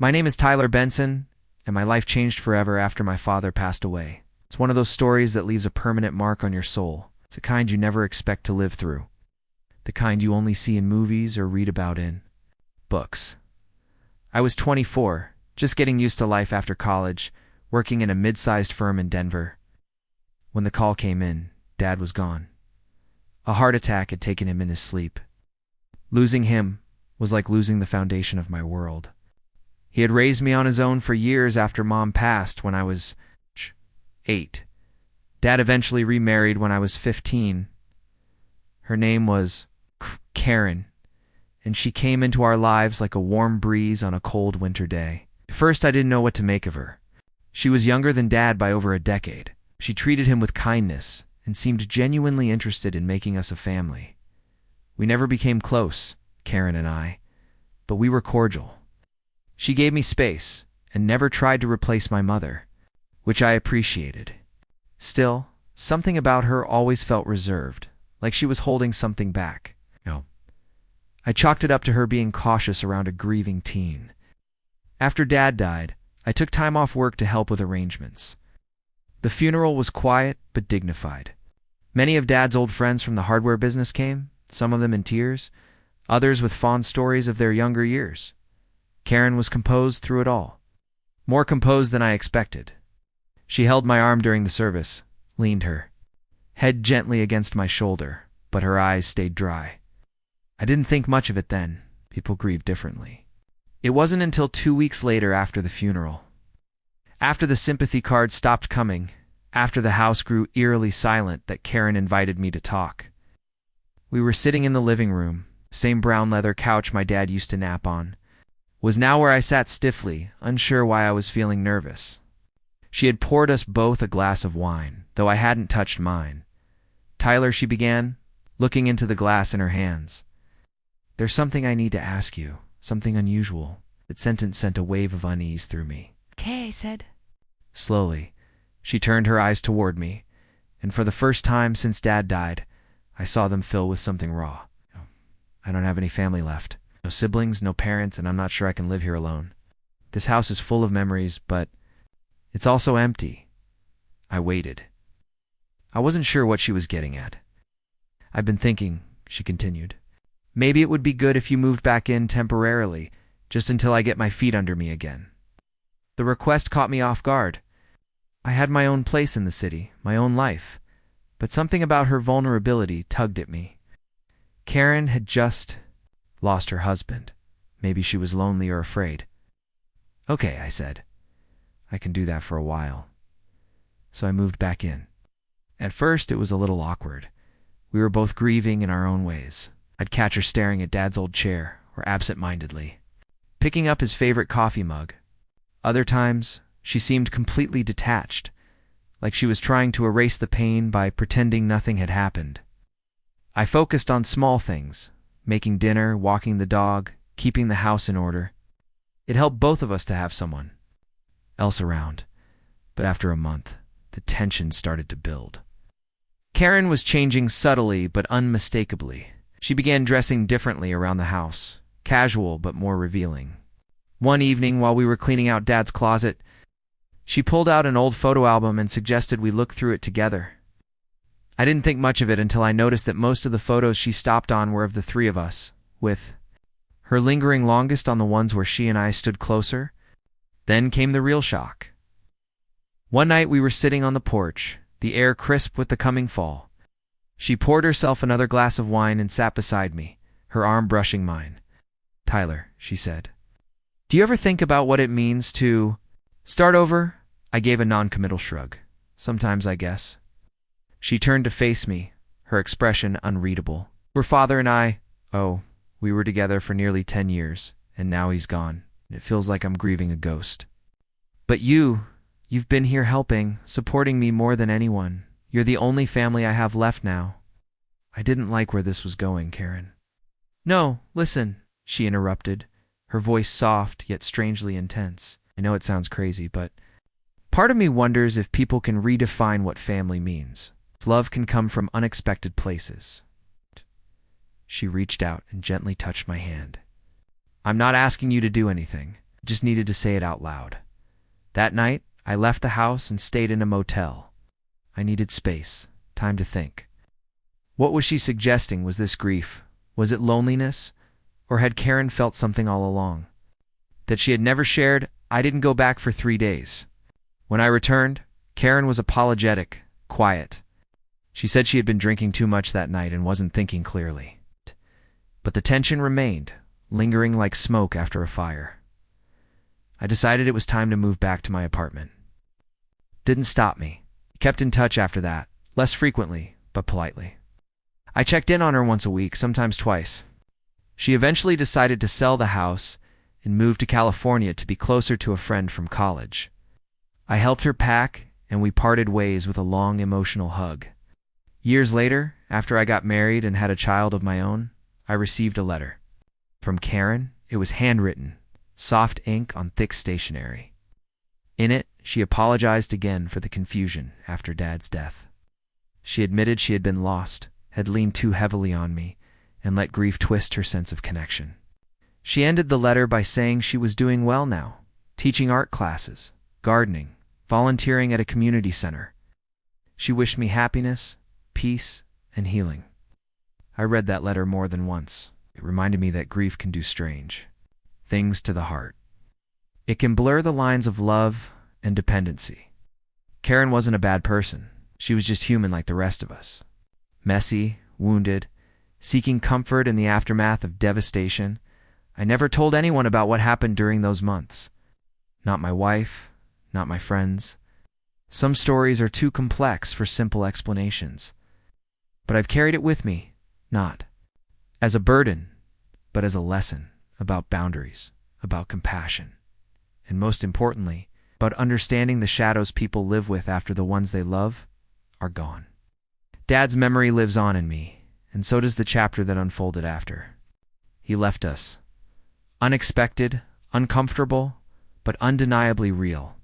My name is Tyler Benson, and my life changed forever after my father passed away. It's one of those stories that leaves a permanent mark on your soul. It's the kind you never expect to live through. The kind you only see in movies or read about in books. I was 24, just getting used to life after college, working in a mid-sized firm in Denver. When the call came in, Dad was gone. A heart attack had taken him in his sleep. Losing him was like losing the foundation of my world. He had raised me on his own for years after Mom passed when I was 8. Dad eventually remarried when I was 15. Her name was Karen, and she came into our lives like a warm breeze on a cold winter day. At first, I didn't know what to make of her. She was younger than Dad by over a decade. She treated him with kindness and seemed genuinely interested in making us a family. We never became close, Karen and I, but we were cordial. She gave me space and never tried to replace my mother, which I appreciated. Still, something about her always felt reserved, like she was holding something back. I chalked it up to her being cautious around a grieving teen. After Dad died, I took time off work to help with arrangements. The funeral was quiet but dignified. Many of Dad's old friends from the hardware business came, some of them in tears, others with fond stories of their younger years. Karen was composed through it all, more composed than I expected. She held my arm during the service, leaned her head gently against my shoulder, but her eyes stayed dry. I didn't think much of it then. People grieve differently. It wasn't until 2 weeks later after the funeral, after the sympathy cards stopped coming, after the house grew eerily silent, that Karen invited me to talk. We were sitting in the living room. Same brown leather couch my dad used to nap on was now where I sat stiffly, unsure why I was feeling nervous. She had poured us both a glass of wine, though I hadn't touched mine. "Tyler," she began, looking into the glass in her hands. "There's something I need to ask you, something unusual." That sentence sent a wave of unease through me. "Okay," I said. Slowly, she turned her eyes toward me, and for the first time since Dad died, I saw them fill with something raw. "I don't have any family left. No siblings, no parents, and I'm not sure I can live here alone. This house is full of memories, but it's also empty." I waited. I wasn't sure what she was getting at. "I've been thinking," she continued, "maybe it would be good if you moved back in temporarily, just until I get my feet under me again." The request caught me off guard. I had my own place in the city, my own life, but something about her vulnerability tugged at me. Karen had just lost her husband. Maybe she was lonely or afraid. "Okay," I said. "I can do that for a while." So I moved back in. At first, it was a little awkward. We were both grieving in our own ways. I'd catch her staring at Dad's old chair, or absent-mindedly picking up his favorite coffee mug. Other times, she seemed completely detached, like she was trying to erase the pain by pretending nothing had happened. I focused on small things, making dinner, walking the dog, keeping the house in order. It helped both of us to have someone else around, but after a month, the tension started to build. Karen was changing subtly but unmistakably. She began dressing differently around the house, casual but more revealing. One evening, while we were cleaning out Dad's closet, she pulled out an old photo album and suggested we look through it together. I didn't think much of it until I noticed that most of the photos she stopped on were of the three of us, with her lingering longest on the ones where she and I stood closer. Then came the real shock. One night we were sitting on the porch, the air crisp with the coming fall. She poured herself another glass of wine and sat beside me, her arm brushing mine. "Tyler," she said, "do you ever think about what it means to start over?" I gave a non-committal shrug. "Sometimes, I guess." She turned to face me, her expression unreadable. "Her father and I, we were together for nearly 10 years, and now he's gone. It feels like I'm grieving a ghost. But you've been here helping, supporting me more than anyone. You're the only family I have left now." I didn't like where this was going, Karen. "No, listen," she interrupted, her voice soft yet strangely intense. "I know it sounds crazy, but part of me wonders if people can redefine what family means. If love can come from unexpected places." She reached out and gently touched my hand. "I'm not asking you to do anything. just needed to say it out loud. That night, I left the house and stayed in a motel. I needed space, time to think. What was she suggesting? Was this grief? Was it loneliness? Or had Karen felt something all along that she had never shared? I didn't go back for 3 days. When I returned, Karen was apologetic, quiet. She said she had been drinking too much that night and wasn't thinking clearly. But the tension remained, lingering like smoke after a fire. I decided it was time to move back to my apartment. Didn't stop me. Kept in touch after that, less frequently, but politely. I checked in on her once a week, sometimes twice. She eventually decided to sell the house and move to California to be closer to a friend from college. I helped her pack, and we parted ways with a long emotional hug. Years later, after I got married and had a child of my own, I received a letter. From Karen, it was handwritten, soft ink on thick stationery. In it, she apologized again for the confusion after Dad's death. She admitted she had been lost, had leaned too heavily on me, and let grief twist her sense of connection. She ended the letter by saying she was doing well now, teaching art classes, gardening, volunteering at a community center. She wished me happiness, peace, and healing. I read that letter more than once. It reminded me that grief can do strange things to the heart. It can blur the lines of love and dependency. Karen wasn't a bad person. She was just human like the rest of us. Messy, wounded, seeking comfort in the aftermath of devastation. I never told anyone about what happened during those months. Not my wife, not my friends. Some stories are too complex for simple explanations. But I've carried it with me, not as a burden, but as a lesson about boundaries, about compassion, and most importantly, about understanding the shadows people live with after the ones they love are gone. Dad's memory lives on in me, and so does the chapter that unfolded after. He left us. Unexpected, uncomfortable, but undeniably real.